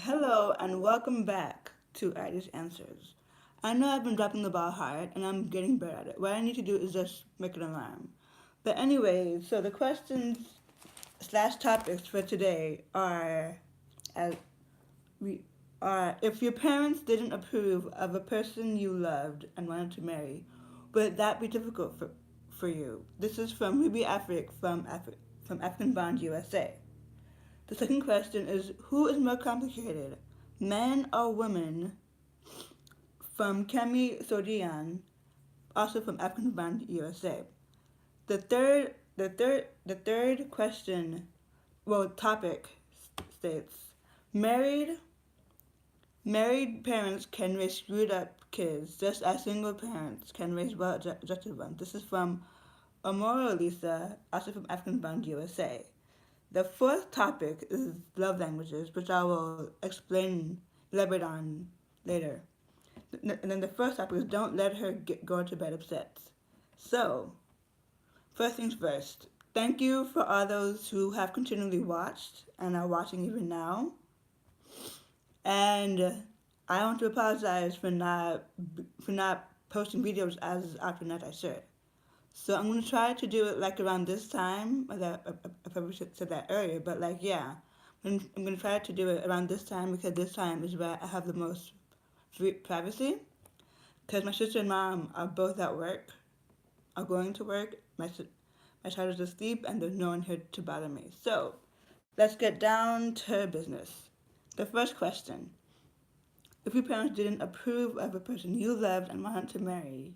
Hello and welcome back to Iris Answers. I know I've been dropping the ball hard and I'm getting better at it. What I need to do is just make an alarm. But anyway, so the questions slash topics for today as we are if your parents didn't approve of a person you loved and wanted to marry, would that be difficult for you? This is from Ruby Afric from African Bond USA. The second question is who is more complicated, men or women? From Kemi Sodian, also from African Band USA. The third question, topic states: married married parents can raise screwed up kids just as single parents can raise well-adjusted ones. This is from Amora Lisa, also from African Band USA. The fourth topic is love languages, which I will elaborate on later. And then the first topic is don't let her go to bed upset. So, first things first. Thank you for all those who have continually watched and are watching even now. And I want to apologize for not posting videos as often as I should. So I'm gonna try to do it like around this time. I probably should said that earlier, but like yeah, I'm gonna try to do it around this time because this time is where I have the most privacy. Because my sister and mom are both at work, are going to work. My child is asleep, and there's no one here to bother me. So let's get down to business. The first question: if your parents didn't approve of a person you loved and wanted to marry,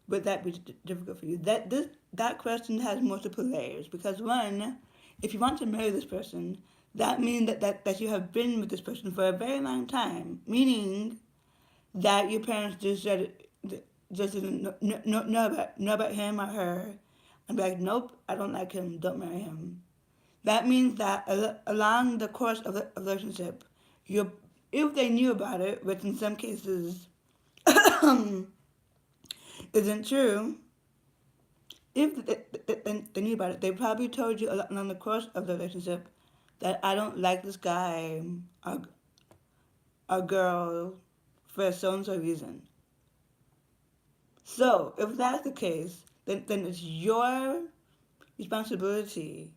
would that be difficult for you? That question has multiple layers because one, if you want to marry this person, that means that you have been with this person for a very long time, meaning that your parents just didn't know about him or her and be like, nope, I don't like him, don't marry him. That means that along the course of the relationship, you if they knew about it, which in some cases isn't true, if they knew about it, they probably told you along the course of the relationship that I don't like this guy or girl for so and so reason. So if that's the case, then it's your responsibility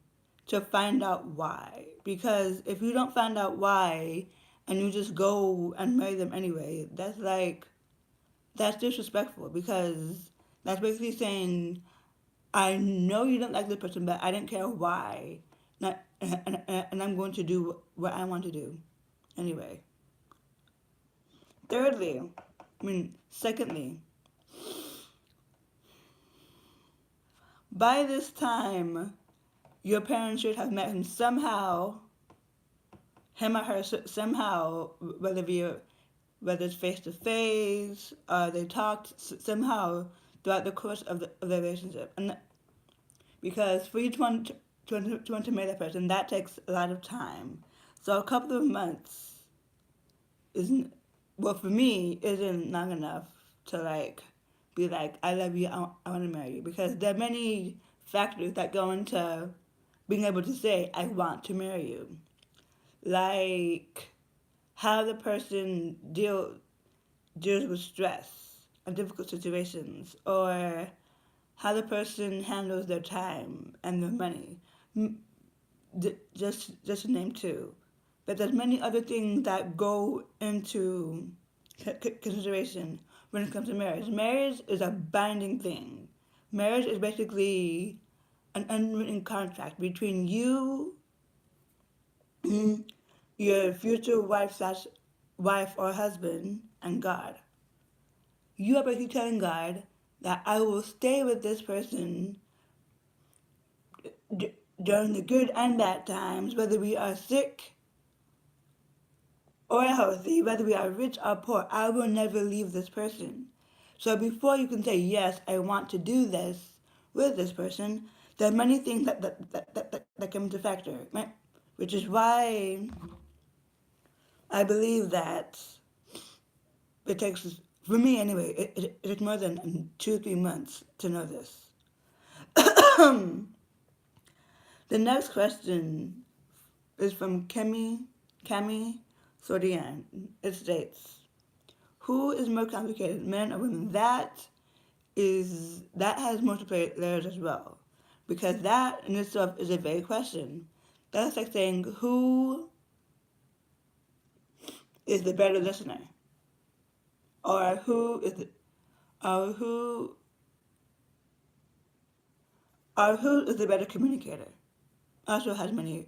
to find out why. Because if you don't find out why and you just go and marry them anyway, that's disrespectful because that's basically saying I know you don't like this person, but I don't care why. Not, and I'm going to do what I want to do anyway. Secondly, by this time, your parents should have met him somehow, him or her somehow, whether it's face to face, they talked somehow throughout the course of the relationship. And because for each one to want to marry that person, that takes a lot of time. So a couple of months isn't, well, for me, isn't long enough to like be like, I love you, I want to marry you. Because there are many factors that go into being able to say, I want to marry you. Like how the person deals with stress and difficult situations, or how the person handles their time and their money. Just to name two. But there's many other things that go into consideration when it comes to marriage. Marriage is a binding thing. Marriage is basically an unwritten contract between you, your future wife or husband, and God. You are basically telling God that I will stay with this person during the good and bad times, whether we are sick or healthy, whether we are rich or poor. I will never leave this person. So before you can say, yes, I want to do this with this person, there are many things that come into factor, right? Which is why I believe that it takes, for me anyway, it takes more than 2 or 3 months to know this. The next question is from Kemi So at the end, it states, who is more complicated, men or women? That has multiple layers as well, because that in itself is a vague question. That's like saying who is the better listener, or or who is the better communicator. Also has many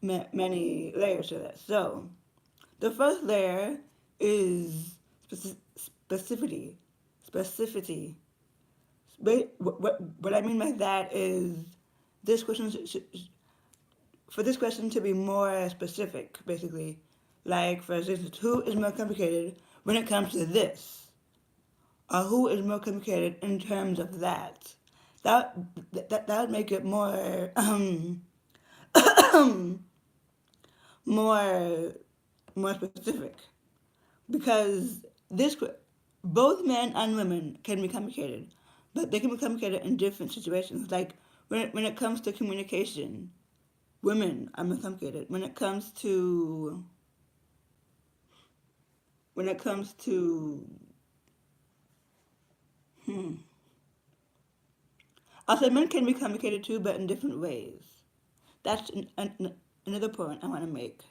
layers to this. So the first layer is specificity. Specificity. What I mean by that is this question for this question to be more specific, basically. Like, for instance, who is more complicated when it comes to this? Or who is more complicated in terms of that? That that would make it more more more specific, because this both men and women can be complicated, but they can be complicated in different situations. Like when it comes to communication, women are more complicated. When it comes to also men can be complicated too, but in different ways. That's another point I want to make.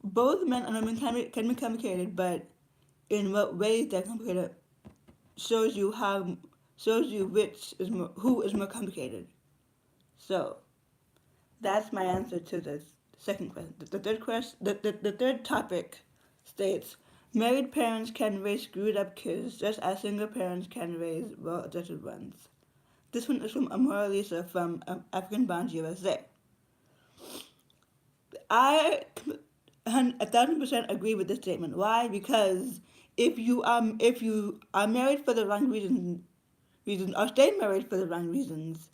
Both men and women can be complicated, but in what ways they're complicated shows you how shows you who is more complicated. So that's my answer to the second question. The third topic states, married parents can raise screwed up kids just as single parents can raise well adjusted ones. This one is from Amora Lisa from African Bonds USA. I 1,000% agree with this statement. Why? Because if you are married for the wrong reasons or stay married for the wrong reasons,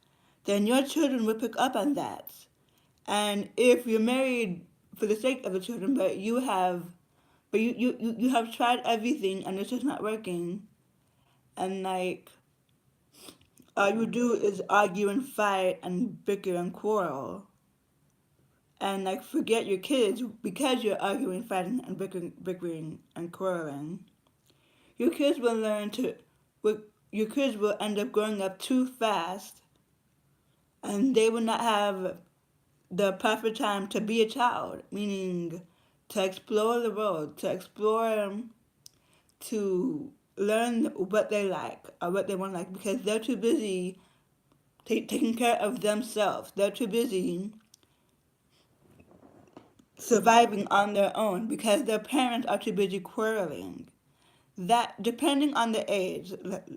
then your children will pick up on that. And if you're married for the sake of the children, but you have tried everything and it's just not working, and like all you do is argue and fight and bicker and quarrel, and like forget your kids because you're arguing, fighting, and bickering and quarreling. Your kids will learn to, your kids will end up growing up too fast, and they will not have the proper time to be a child, meaning to explore the world, to learn what they like or what they want to like, because they're too busy taking care of themselves. They're too busy surviving on their own because their parents are too busy quarreling. That, depending on the age, like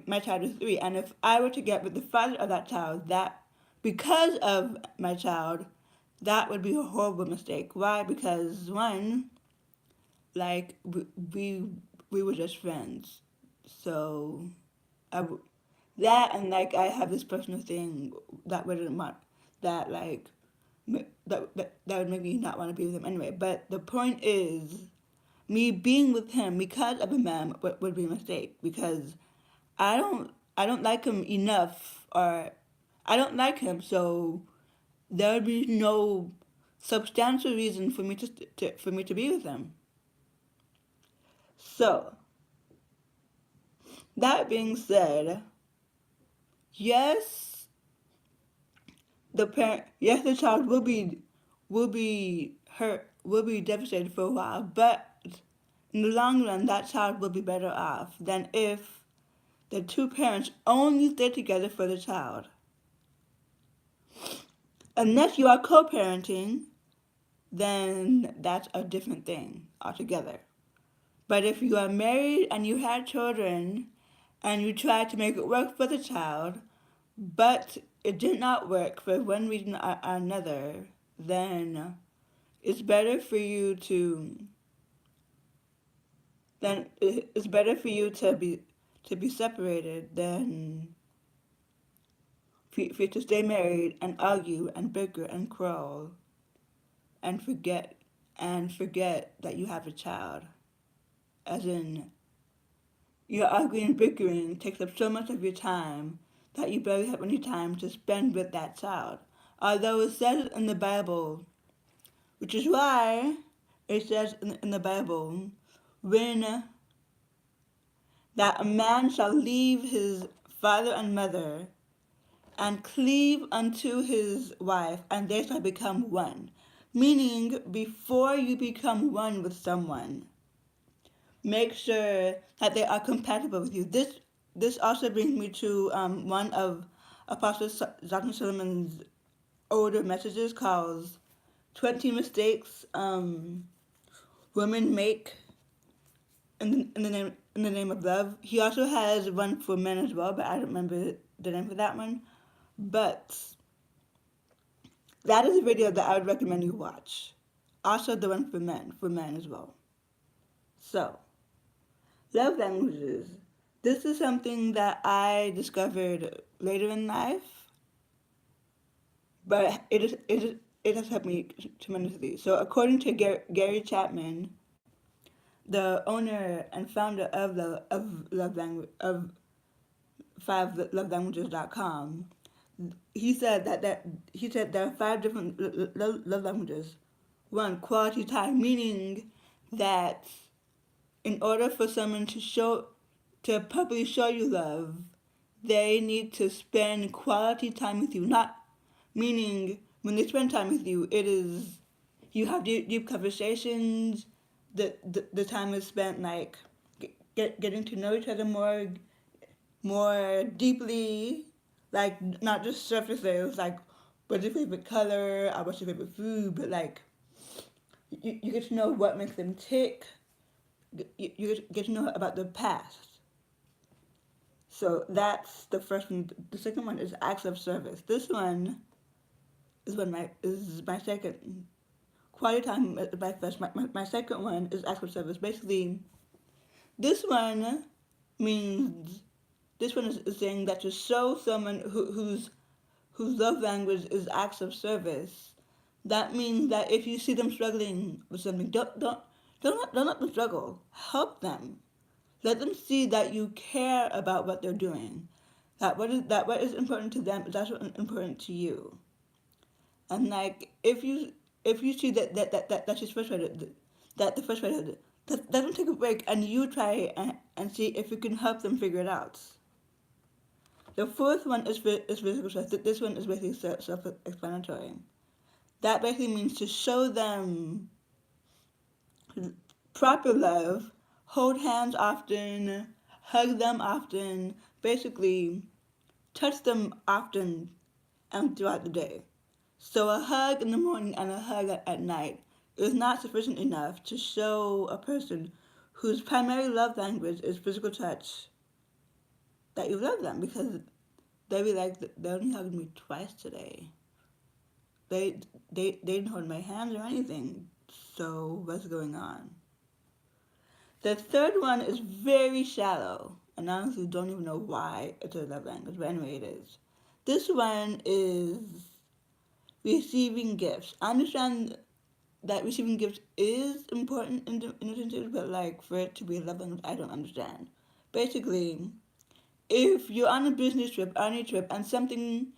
my child is 3, and if I were to get with the father of that child, that because of my child, that would be a horrible mistake. Why? Because one, like we were just friends, so I that, and like I have this personal thing that wouldn't want that like that would make me not want to be with him anyway. But the point is, me being with him because of a man would be a mistake, because I don't like him enough, or I don't like him, so there would be no substantial reason for me for me to be with him. So that being said, yes, yes, the child will be devastated for a while, but in the long run, that child will be better off than if the two parents only stay together for the child. Unless you are co-parenting, then that's a different thing altogether. But if you are married and you had children and you tried to make it work for the child, but it did not work for one reason or another, then it's better for you to it's better for you to be separated than for you to stay married and argue and bicker and quarrel and forget that you have a child. As in, your arguing and bickering takes up so much of your time that you barely have any time to spend with that child. Although it says in the Bible which is why it says in the Bible, when that a man shall leave his father and mother and cleave unto his wife, and they shall become one. Meaning, before you become one with someone, make sure that they are compatible with you. This also brings me to one of Apostle Dr. Solomon's older messages called 20 Mistakes Women Make in the name of love. He also has one for men as well, but I don't remember the name for that one. But that is a video that I would recommend you watch. Also the one for men as well. So, love languages. This is something that I discovered later in life, but it has helped me tremendously. So, according to Gary Chapman, the owner and founder of love language of 5lovelanguages.com, he said that there are five different love languages. One, quality time, meaning that in order for someone to publicly show you love, they need to spend quality time with you. Not meaning when they spend time with you, it is you have deep conversations. The time is spent like getting to know each other more deeply, like not just surface levels, like what's your favorite color or what's your favorite food, but like you get to know what makes them tick. You get to know about their past. So that's the first one. The second one is acts of service. This one is my second. Quality time is my first. My second one is acts of service. Basically, this one means this one is saying that to show someone whose love language is acts of service. That means that if you see them struggling with something, don't let them struggle. Help them. Let them see that you care about what they're doing. That what is important to them is also important to you. And like if you see that she's frustrated, that the frustrated, let them take a break and you try and see if you can help them figure it out. The fourth one is physical stress. This one is basically self-explanatory. That basically means to show them proper love, hold hands often, hug them often, basically touch them often and throughout the day. So a hug in the morning and a hug at night is not sufficient enough to show a person whose primary love language is physical touch that you love them, because they'll be like, they only hugged me twice today. They didn't hold my hands or anything. So what's going on? The third one is very shallow, and I honestly don't even know why it's a love language, but anyway, it is. This one is receiving gifts. I understand that receiving gifts is important in relationships, but like for it to be a love language, I don't understand. Basically, if you're on a business trip, on a trip, and something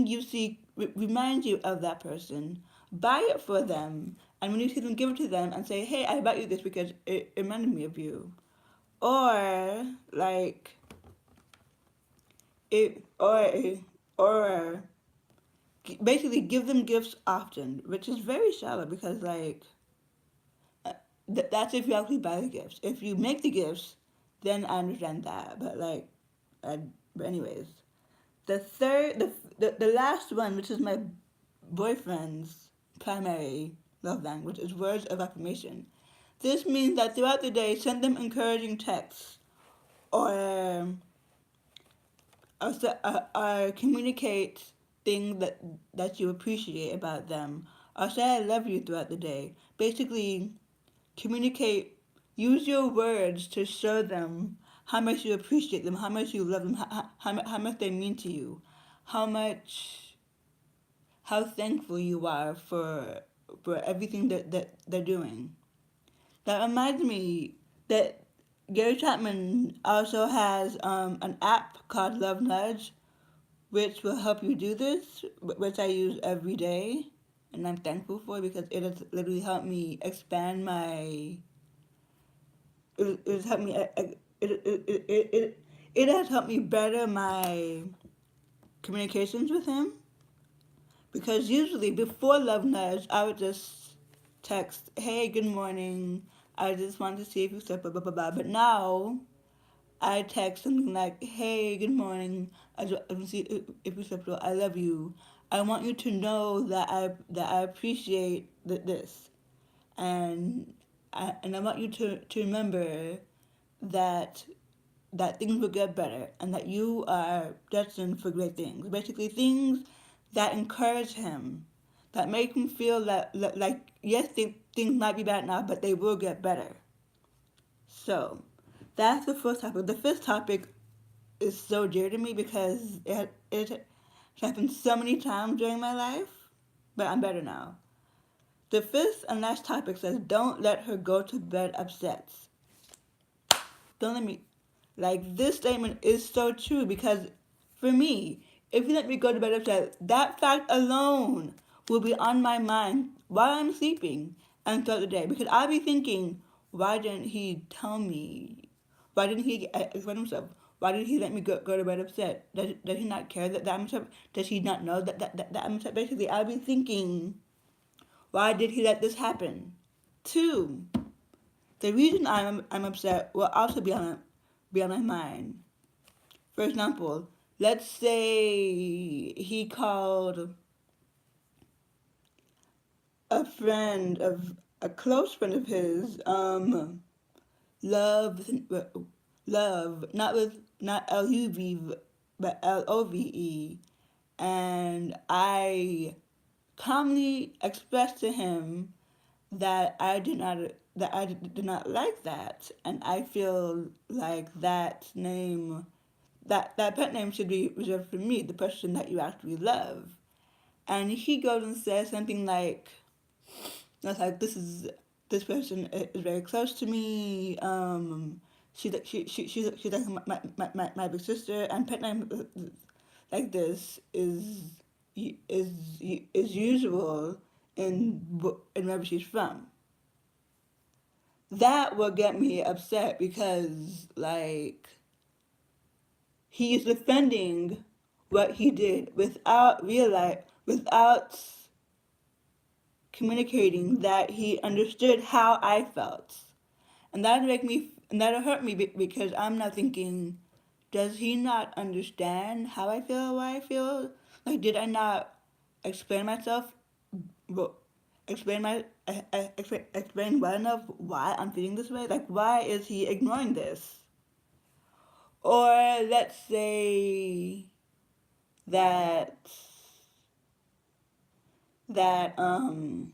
you see reminds you of that person, buy it for them, and when you see them, give it to them and say, "Hey, I bought you this because it reminded me of you," or like it, or basically give them gifts often, which is very shallow because like that's if you actually buy the gifts. If you make the gifts, then I understand that, but like, but anyways. The last one, which is my boyfriend's primary love language, is words of affirmation. This means that throughout the day, send them encouraging texts or communicate things that you appreciate about them, or say I love you throughout the day. Basically, communicate. Use your words to show them how much you appreciate them, how much you love them, how much they mean to you, how thankful you are for everything that they're doing. That reminds me that Gary Chapman also has an app called Love Nudge, which will help you do this, which I use every day. and I'm thankful for it because it has literally helped me expand my. It has helped me. It has helped me better my communications with him because usually before Love Nudge, I would just text, "Hey, good morning. I just wanted to see if you slept, blah blah blah blah." But now I text something like, "Hey, good morning. I just want to see if you slept well. I love you. I want you to know that I appreciate this, and I want you to remember that things will get better and that you are destined for great things." Basically, things that encourage him, that make him feel like yes, things might be bad now, but they will get better. So, that's the first topic. The fifth topic is so dear to me because it happened so many times during my life, but I'm better now. The fifth and last topic says, don't let her go to bed upset. Don't let me, like, this statement is so true because for me, if you let me go to bed upset, that fact alone will be on my mind while I'm sleeping and throughout the day because I'll be thinking, why didn't he tell me? Why didn't he explain himself? Why did he let me go to bed upset? Does he not care that I'm upset? Does he not know that I'm upset? Basically, I'll be thinking, why did he let this happen? Two, the reason I'm upset will also be on my mind. For example, let's say he called a friend of a close friend of his, love, love, not L-U-V, but L-O-V-E, and I calmly expressed to him that I did not like that, and I feel like that pet name should be reserved for me, the person that you actually love. And he goes and says something like, this person is very close to me. She's like my big sister, and pet name like this is is usual in wherever she's from. That will get me upset because like he is defending what he did without communicating that he understood how I felt. And that'll hurt me because I'm not thinking, does he not understand how I feel, why I feel? Like, did I not explain myself, explain explain well enough why I'm feeling this way? Like, why is he ignoring this? Or let's say that that um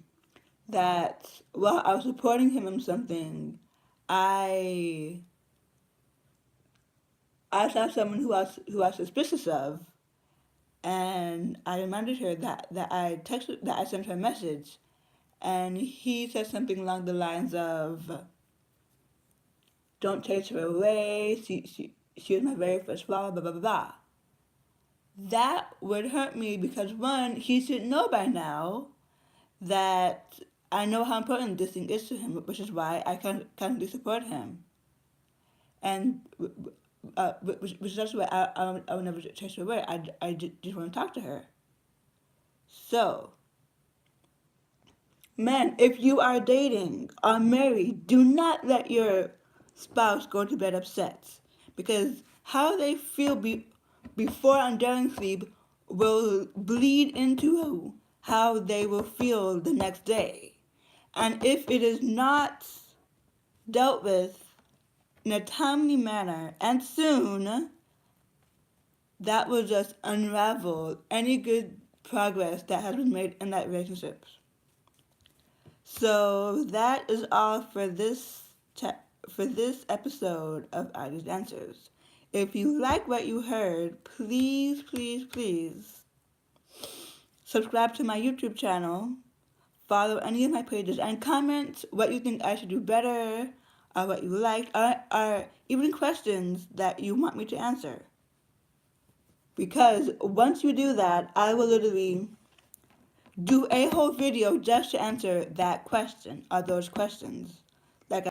that while I was supporting him in something, I I saw someone who I was suspicious of, and I reminded her that I sent her a message, and he said something along the lines of, "Don't chase her away. She was my very first flower." Blah blah blah blah. That would hurt me because one, he should know by now that I know how important this thing is to him, which is why I can't currently support him. And which is also why I would never chase her away. I just want to talk to her. So, men, if you are dating or married, do not let your spouse go to bed upset. Because how they feel before and during sleep will bleed into how they will feel the next day. And if it is not dealt with in a timely manner and soon, that will just unravel any good progress that has been made in that relationship. So that is all for for this episode of Ida's Answers. If you like what you heard, please, please, please subscribe to my YouTube channel, follow any of my pages, and comment what you think I should do better, or what you liked, or even questions that you want me to answer. Because once you do that, I will literally do a whole video just to answer that question or those questions.